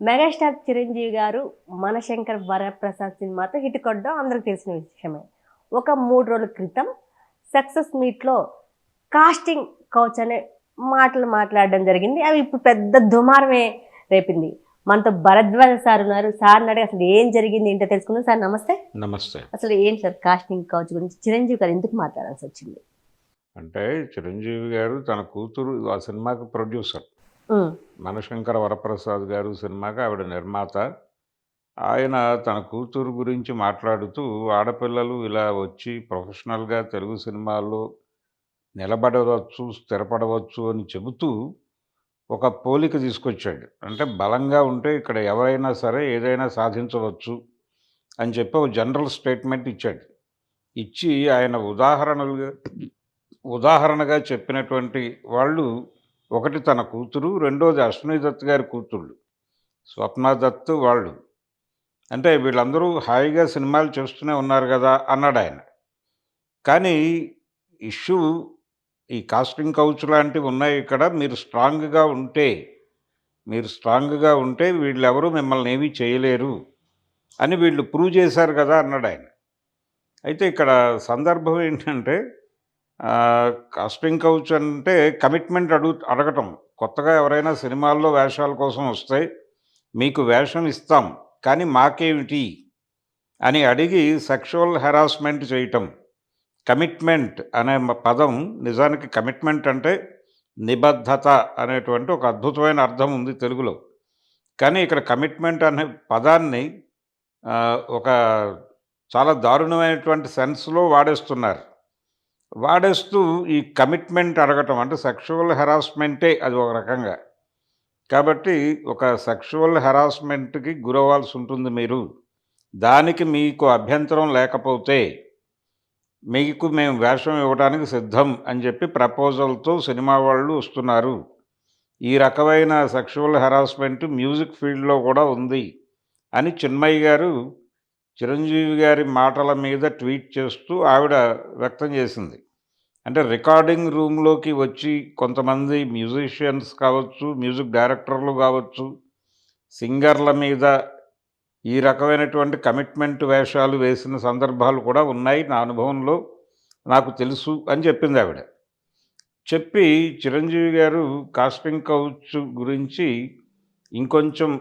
Megastar Chiranjeevi గారు 'మనశంకర్ వరప్రసాద్' సినిమాతో hit కొట్టడం అందరికి తెలిసిన విషయమే. ఒక 3 రోజుల క్రితం సక్సెస్ మీట్‌లో కాస్టింగ్ కౌచ్ అనే మాటలు మాట్లాడడం జరిగింది. అవి ఇప్పుడు పెద్ద దుమారమే రేపింది. మనతో భరద్వాజ సార్ ఉన్నారు. సార్‌ని అడిగి అసలు ఏం జరిగింది ఏంటో తెలుసుకుందాం. సార్ నమస్తే. నమస్తే. అసలు ఏంటి సార్ కాస్టింగ్ కౌచ్ గురించి చిరంజీవి గారు ఎందుకు మాట్లాడాల్సొచ్చింది? అంటే చిరంజీవి గారు తన కూతురు ఆ సినిమాకి ప్రొడ్యూసర్. హ్మ్. 'మనశంకర వరప్రసాద్' గారు సినిమాకి ఆవిడ నిర్మాత. ఆయన తన కూతురు గురించి మాట్లాడుతూ ఆడపిల్లలు ఇలా వచ్చి ప్రొఫెషనల్‌గా తెలుగు సినిమాల్లో నిలబడవచ్చు, స్థిరపడవచ్చు అని చెబుతూ ఒక పోలిక తీసుకొచ్చాడు. అంటే బలంగా ఉంటే ఇక్కడ ఎవరైనా సరే ఏదైనా సాధించవచ్చు అని చెప్పి ఒక జనరల్ స్టేట్మెంట్ ఇచ్చాడు. ఇచ్చి ఆయన ఉదాహరణగా చెప్పినటువంటి వాళ్ళు ఒకటి తన కూతురు, రెండోది అశ్విని దత్ గారి కూతుళ్ళు. స్వప్న దత్ వాళ్ళు. అంటే వీళ్ళందరూ హాయిగా సినిమాలు చేస్తూనే ఉన్నారు గదా! అన్నాడాయన. కానీ ఇష్యూ ఈ కాస్టింగ్ కౌచ్ లాంటివి ఉన్నాయి ఇక్కడ. మీరు స్ట్రాంగ్‌గా ఉంటే వీళ్ళెవరు మిమ్మల్ని ఏమీ చేయలేరు అని వీళ్ళు ప్రూవ్ చేశారు గదా! అన్నాడాయన. అయితే ఇక్కడ సందర్భం ఏంటంటే కాస్టింగ్ కౌచ్ అంటే కమిట్మెంట్ అడగటం. కొత్తగా ఎవరైనా సినిమాల్లో వేషాల కోసం వస్తే, మీకు వేషం ఇస్తాం. కానీ మాకేమిటి అని అడిగి సెక్షువల్ హెరాస్మెంట్ చేయటం. కమిట్మెంట్ అనే పదం నిజానికి కమిట్మెంట్ అంటే నిబద్ధత అనేటువంటి ఒక అద్భుతమైన అర్థం ఉంది తెలుగులో. కానీ ఇక్కడ కమిట్మెంట్ అనే పదాన్ని ఒక చాలా దారుణమైనటువంటి సెన్స్‌లో వాడేస్తున్నారు. వాడేస్తూ ఈ కమిట్మెంట్ అడగటం అంటే సెక్షువల్ హెరాస్మెంటే అది ఒక రకంగా. కాబట్టి ఒక సెక్షువల్ హెరాస్మెంట్‌కి గురవ్వాల్సి ఉంటుంది మీరు. దానికి మీకు అభ్యంతరం లేకపోతే మీకు మేము వేషం ఇవ్వడానికి సిద్ధం అని చెప్పి ప్రపోజల్‌తో సినిమా వాళ్ళు వస్తున్నారు. ఈ రకమైన సెక్షువల్ హెరాస్మెంట్ మ్యూజిక్ ఫీల్డ్‌లో కూడా ఉంది అని చిన్మయి గారు చిరంజీవి గారి మాటల మీద ట్వీట్ చేస్తూ ఆవిడ వ్యక్తం చేసింది. అంటే రికార్డింగ్ రూమ్‌లోకి వచ్చి కొంతమంది మ్యూజిషియన్స్ కావచ్చు, మ్యూజిక్ డైరెక్టర్లు కావచ్చు, సింగర్ల మీద ఈ రకమైనటువంటి కమిట్మెంట్ వేషాలు వేసిన సందర్భాలు కూడా ఉన్నాయి. నా అనుభవంలో నాకు తెలుసు అని చెప్పిందావిడ. చెప్పి చిరంజీవి గారు కాస్టింగ్ కౌచ్ గురించి ఇంకొంచెం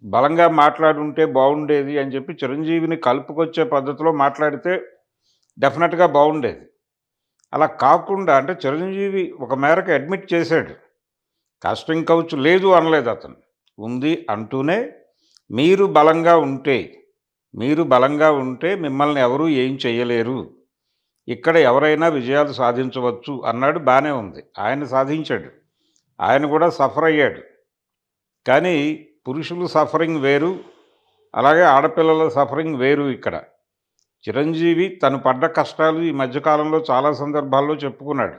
బలంగా మాట్లాడుంటే బావుండేది అని చెప్పి చిరంజీవిని కలుపుకొచ్చే పద్ధతిలో మాట్లాడితే డెఫినెట్‌గా బావుండేది. అలా కాకుండా అంటే చిరంజీవి ఒక మేరకు అడ్మిట్ చేశాడు. కాస్టింగ్ కౌచ్ లేదు అనలేదతను. ఉంది అంటూనే మీరు బలంగా ఉంటే మిమ్మల్ని ఎవరు ఏం చేయలేరు. ఇక్కడ ఎవరైనా విజయాలు సాధించవచ్చు అన్నాడు. బానే ఉంది. ఆయన సాధించాడు. ఆయన కూడా సఫర్ అయ్యాడు. కానీ పురుషులు సఫరింగ్ వేరు, అలాగే ఆడపిల్లల సఫరింగ్ వేరు ఇక్కడ. చిరంజీవి తను పడ్డ కష్టాలు ఈ మధ్య కాలంలో చాలా సందర్భాల్లో చెప్పుకున్నాడు.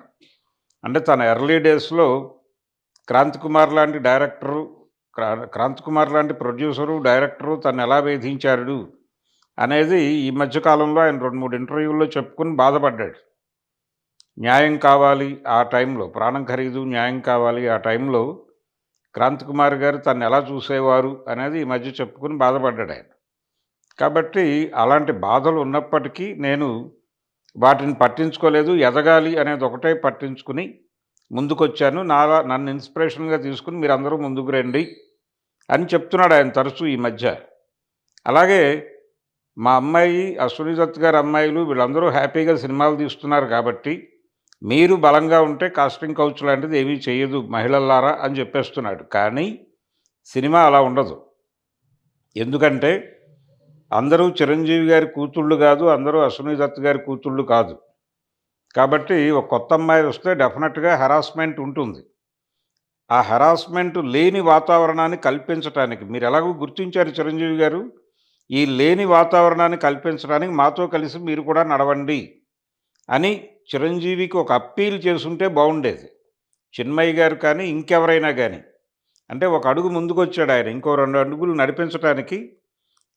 అంటే తన ఎర్లీ డేస్‌లో క్రాంతి కుమార్ లాంటి డైరెక్టరు, క్రాంతి కుమార్ లాంటి ప్రొడ్యూసరు, డైరెక్టరు తనెలా వేధించాడు అనేది ఈ మధ్య కాలంలో ఆయన 2, 3 ఇంటర్వ్యూల్లో చెప్పుకొని బాధపడ్డాడు. న్యాయం కావాలి ఆ టైంలో, ప్రాణం ఖరీదు న్యాయం కావాలి ఆ టైంలో క్రాంతి కుమార్ గారు తనెలా చూసేవారు అనేది ఈ మధ్య చెప్పుకొని బాధపడ్డాడాయన. కాబట్టి అలాంటి బాధలు ఉన్నప్పటికీ నేను వాటిని పట్టించుకోలేదు. ఎదగాలి అనేది ఒకటే పట్టించుకుని ముందుకొచ్చాను. నన్ను ఇన్స్పిరేషన్‌గా తీసుకొని మీరందరూ ముందుకు రండి అని చెప్తున్నాడు ఆయన తరచూ ఈ మధ్య. అలాగే మా అమ్మాయి, అశ్విని దత్ గారి అమ్మాయిలు వీళ్ళందరూ హ్యాపీగా సినిమాలు తీస్తున్నారు కాబట్టి, మీరు బలంగా ఉంటే కాస్టింగ్ కౌచ్ లాంటిది ఏమీ చెయ్యదు మహిళల్లారా అని చెప్పేస్తున్నాడు. కానీ సినిమా అలా ఉండదు. ఎందుకంటే అందరూ చిరంజీవి గారి కూతుళ్ళు కాదు, అందరూ అశ్విని దత్ గారి కూతుళ్ళు కాదు. కాబట్టి ఒక కొత్త అమ్మాయి వస్తే డెఫినెట్‌గా హెరాస్మెంట్ ఉంటుంది. ఆ హెరాస్మెంట్ లేని వాతావరణాన్ని కల్పించటానికి మీరెలాగో గుర్తించారు చిరంజీవి గారు. ఈ లేని వాతావరణాన్ని కల్పించడానికి మాతో కలిసి మీరు కూడా నడవండి అని చిరంజీవికి ఒక అప్పీల్ చేసుంటే బావుండేది. చిన్మయి గారు కానీ, ఇంకెవరైనా గానీ. అంటే ఒక అడుగు ముందుకొచ్చాడాయన. ఇంకో 2 అడుగులు నడిపించటానికి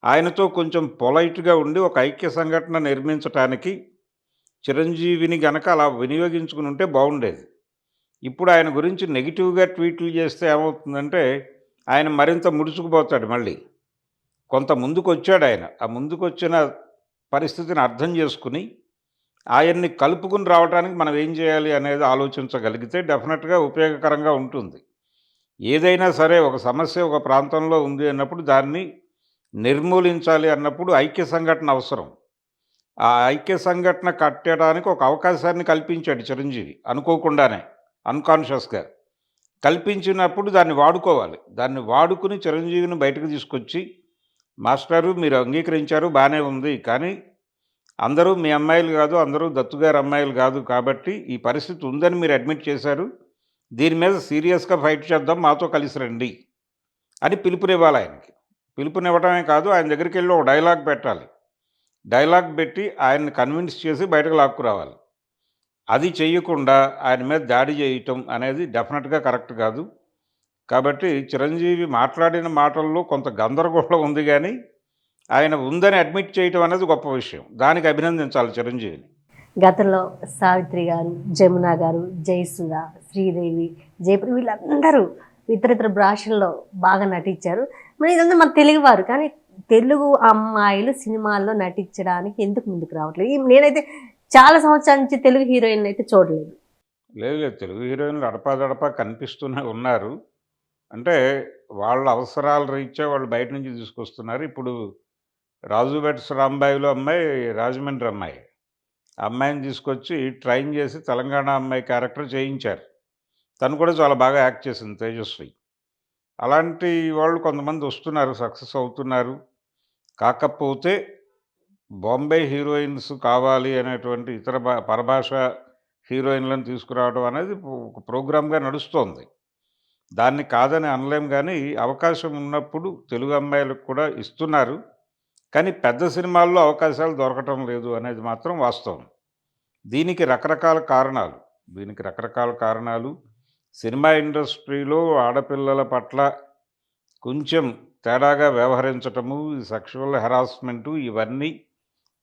ఆయనతో కొంచెం పొలైట్‌గా ఉండి ఒక ఐక్య సంఘటన నిర్మించటానికి చిరంజీవిని గనక అలా వినియోగించుకునుంటే బావుండేది. ఇప్పుడు ఆయన గురించి నెగెటివ్‌గా ట్వీట్లు చేస్తే ఏమవుతుందంటే, ఆయన మరింత ముడుచుకుపోతాడు మళ్ళీ. కొంత ముందుకొచ్చాడు ఆయన. ఆ ముందుకొచ్చిన పరిస్థితిని అర్థం చేసుకుని, ఆయన్ని కలుపుకొని రావటానికి మనం ఏం చేయాలి అనేది ఆలోచించగలిగితే డెఫినెట్‌గా ఉపయోగకరంగా ఉంటుంది. ఏదైనా సరే ఒక సమస్య ఒక ప్రాంతంలో ఉంది అన్నప్పుడు దాన్ని నిర్మూలించాలి అన్నప్పుడు ఐక్య సంఘటన అవసరం. ఆ ఐక్య సంఘటన కట్టడానికి ఒక అవకాశాన్ని కల్పించాడు చిరంజీవి అనుకోకుండానే, అన్‌కాన్షియస్‌గా. కల్పించినప్పుడు దాన్ని వాడుకోవాలి. దాన్ని వాడుకుని చిరంజీవిని బయటకు తీసుకొచ్చి, మాస్టారు మీరు అంగీకరించారు బానే ఉంది. కానీ అందరూ మీ అమ్మాయిలు గాదు, అందరూ దత్తుగారి అమ్మాయిలు గాదు కాబట్టి ఈ పరిస్థితి ఉందని మీరు అడ్మిట్ చేశారు. దీని మీద సీరియస్‌గా ఫైట్ చేద్దాం మాతో కలిసి రండి అని పిలుపునివ్వాలి ఆయనకి. పిలుపునివ్వడమే కాదు ఆయన దగ్గరికెళ్ళి ఒక డైలాగ్ పెట్టాలి. డైలాగ్ పెట్టి ఆయన్ని కన్విన్స్ చేసి బయటకు లాక్కురావాలి. అది చెయ్యకుండా ఆయన మీద దాడి చేయటం అనేది డెఫినెట్‌గా కరెక్ట్ కాదు. కాబట్టి చిరంజీవి మాట్లాడిన మాటల్లో కొంత గందరగోళం ఉంది గానీ, ఆయన ఉందని అడ్మిట్ చేయటం అనేది గొప్ప విషయం. దానికి అభినందించాలి చిరంజీవిని. గతంలో సావిత్రి గారు, జమున గారు, జయసుధ, శ్రీదేవి, జయప్రద వీళ్ళందరూ ఇతరితర భాషల్లో బాగా నటించారు. మరి ఇదంతా మన తెలుగువారు. కానీ తెలుగు అమ్మాయిలు సినిమాల్లో నటించడానికి ఎందుకు ముందుకు రావట్లేదు? నేనైతే చాలా సంవత్సరాల నుంచి తెలుగు హీరోయిన్ అయితే చూడలేదు. లేదు లేదు. తెలుగు హీరోయిన్‌లు అడపాదడపా కనిపిస్తూనే ఉన్నారు. అంటే వాళ్ళ అవసరాల రీత్యా వాళ్ళు బయట నుంచి తీసుకొస్తున్నారు. ఇప్పుడు 'రాజు వెడ్స్ రాంబాయిలో' అమ్మాయి రాజమండ్రి అమ్మాయి. ఆ అమ్మాయిని తీసుకొచ్చి ట్రైన్ చేసి తెలంగాణ అమ్మాయి క్యారెక్టర్ చేయించారు. తను కూడా చాలా బాగా యాక్ట్ చేసింది 'తేజస్వి.' అలాంటి వాళ్ళు కొంతమంది వస్తున్నారు, సక్సెస్ అవుతున్నారు. కాకపోతే బాంబే హీరోయిన్స్ కావాలి అనేటువంటి ఇతర పరభాష హీరోయిన్‌లను తీసుకురావడం అనేది ఒక ప్రోగ్రామ్‌గా నడుస్తోంది. దాన్ని కాదని అనలేం గానీ, అవకాశం ఉన్నప్పుడు తెలుగు అమ్మాయిలకు కూడా ఇస్తున్నారు. కానీ పెద్ద సినిమాల్లో అవకాశాలు దొరకటం లేదు అనేది మాత్రం వాస్తవం. దీనికి రకరకాల కారణాలు. దీనికి రకరకాల కారణాలు. సినిమా ఇండస్ట్రీలో ఆడపిల్లల పట్ల కొంచెం తేడాగా వ్యవహరించటము, ఈ సెక్షువల్ హెరాస్మెంటు ఇవన్నీ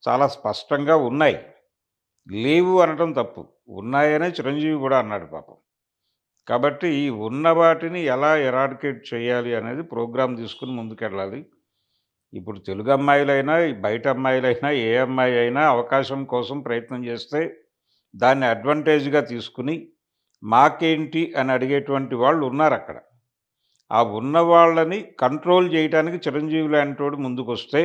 చాలా స్పష్టంగా ఉన్నాయి. లేవు అనటం తప్పు. ఉన్నాయనే చిరంజీవి కూడా అన్నాడు పాపం. కాబట్టి ఈ ఉన్న వాటిని ఎలా ఎరాడికేట్ చేయాలి అనేది ప్రోగ్రామ్ తీసుకొని ముందుకెళ్ళాలి. ఇప్పుడు తెలుగు అమ్మాయిలైనా, ఈ బయట అమ్మాయిలైనా, ఏ అమ్మాయి అయినా అవకాశం కోసం ప్రయత్నం చేస్తే దాన్ని అడ్వాంటేజ్‌గా తీసుకుని, మాకేంటి అని అడిగేటువంటి వాళ్ళు ఉన్నారక్కడ. ఆ ఉన్న వాళ్ళని కంట్రోల్ చేయటానికి చిరంజీవి లాంటోడు ముందుకొస్తే,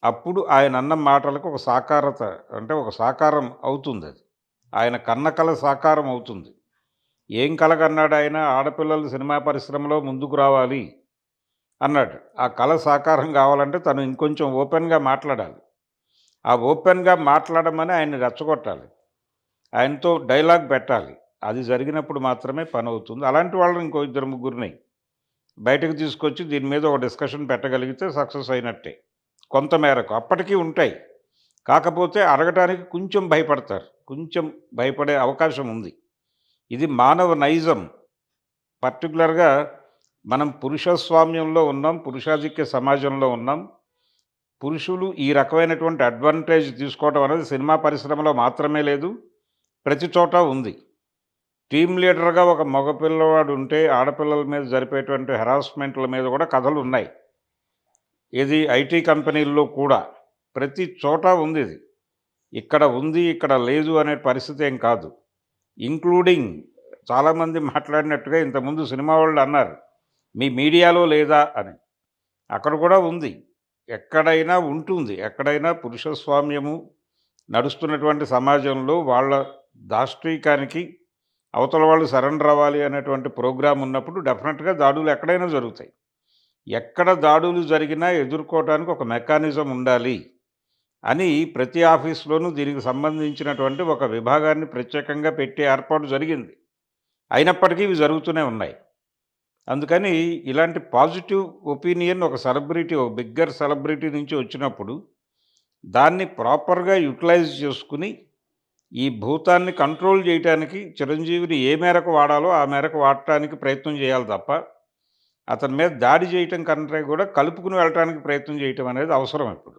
అప్పుడు ఆయన అన్న మాటలకు ఒక సాకారత అంటే ఒక సాకారం అవుతుందది. ఆయన కన్న కల సాకారం అవుతుంది. ఏం కల కన్నాడాయన? ఆడపిల్లలు సినిమా పరిశ్రమలో ముందుకు రావాలి అన్నాడు. ఆ కల సాకారం కావాలంటే తను ఇంకొంచెం ఓపెన్‌గా మాట్లాడాలి. ఆ ఓపెన్‌గా మాట్లాడమని ఆయన్ని రెచ్చగొట్టాలి. ఆయనతో డైలాగ్ పెట్టాలి. అది జరిగినప్పుడు మాత్రమే పనవుతుంది. అలాంటి వాళ్ళని ఇంకో ఇద్దరు ముగ్గురిని బయటకు తీసుకొచ్చి దీని మీద ఒక డిస్కషన్ పెట్టగలిగితే సక్సెస్ అయినట్టే. కొంత మేరకు. అప్పటికి ఉంటాయి. కాకపోతే అడగటానికి కొంచెం భయపడతారు. కొంచెం భయపడే అవకాశం ఉంది. ఇది మానవ నైజం. పర్టిక్యులర్‌గా మనం పురుషస్వామ్యంలో ఉన్నాం. పురుషాధిక్య సమాజంలో ఉన్నాం. పురుషులు ఈ రకమైనటువంటి అడ్వాంటేజ్ తీసుకోవడం అనేది సినిమా పరిశ్రమలో మాత్రమే లేదు. ప్రతి చోట ఉంది. టీమ్ లీడర్‌గా ఒక మగ పిల్లవాడు ఉంటే ఆడపిల్లల మీద జరిపేటువంటి హెరాస్మెంట్‌ల మీద కూడా కథలున్నాయి. ఇది ఐటీ కంపెనీల్లో కూడా. ప్రతి చోట ఉందిది. ఇక్కడ ఉంది, ఇక్కడ లేదు అనే పరిస్థితి ఏం కాదు. ఇంక్లూడింగ్ చాలామంది మాట్లాడినట్టుగా ఇంతకుముందు సినిమా వాళ్ళు అన్నారు. మీ మీడియాలో లేదా అని. అక్కడ కూడా ఉంది. ఎక్కడైనా ఉంటుంది. ఎక్కడైనా పురుషస్వామ్యము నడుస్తున్నటువంటి సమాజంలో వాళ్ళ దాష్టీకానికి అవతల వాళ్ళు సరెండర్ అవ్వాలి అనేటువంటి ప్రోగ్రామ్ ఉన్నప్పుడు డెఫినెట్‌గా దాడులు ఎక్కడైనా జరుగుతాయి. ఎక్కడ దాడులు జరిగినా ఎదుర్కోవటానికి ఒక మెకానిజం ఉండాలి అని ప్రతి ఆఫీస్‌లోనూ దీనికి సంబంధించినటువంటి ఒక విభాగాన్ని ప్రత్యేకంగా పెట్టి ఏర్పాటు జరిగింది. అయినప్పటికీ ఇవి జరుగుతూనే ఉన్నాయి. అందుకని ఇలాంటి పాజిటివ్ ఒపీనియన్ ఒక సెలబ్రిటీ, ఒక బిగ్గర్ సెలబ్రిటీ నుంచి వచ్చినప్పుడు దాన్ని ప్రాపర్‌గా యుటిలైజ్ చేసుకుని ఈ భూతాన్ని కంట్రోల్ చేయటానికి చిరంజీవిని ఏ మేరకు వాడాలో ఆ మేరకు వాడటానికి ప్రయత్నం చేయాలి తప్ప, అతని మీద దాడి చేయటం కంటే కూడా కలుపుకొని వెళ్ళటానికి ప్రయత్నం చేయటం అనేది అవసరం ఇప్పుడు.